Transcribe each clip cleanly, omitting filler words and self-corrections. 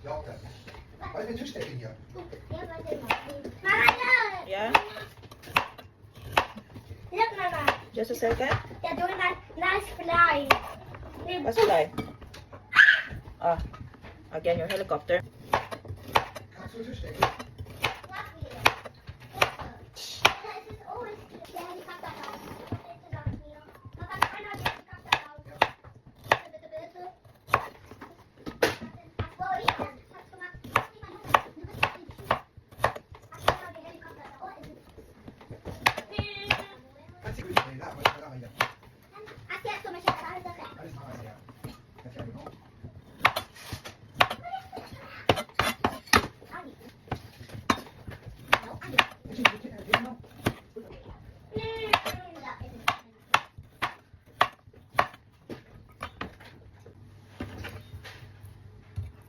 Why did you stick in here? Yeah? Look, Mama. Just a second. They're doing a nice fly. Let's fly. Ah, again your helicopter. That's what you're sticking. That's a good thing, that was yeah. That is nice, yeah. That's very cool.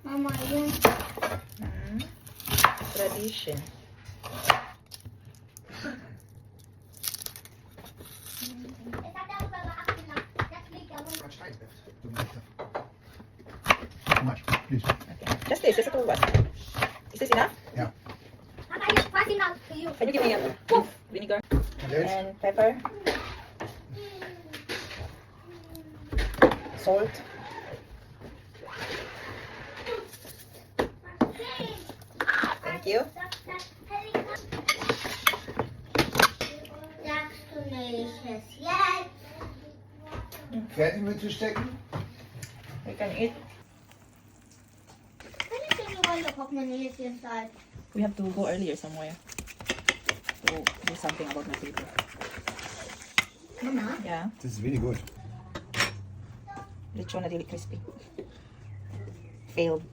Mama, yun. Tradition. Much time left to make stuff. Too much, please. Okay. Just this, just a little what? Is this enough? Yeah. Mama, it's fast enough for you. Can you give me a vinegar And this? and pepper? Salt. Thank you. That's delicious. Yes. Fertig mit zu stecken? We can eat. Can you tell me why the Pokemon is inside? We have to go earlier somewhere to do something about my paper. Mama? Yeah. This is really good. Lechon na dili crispy. Failed.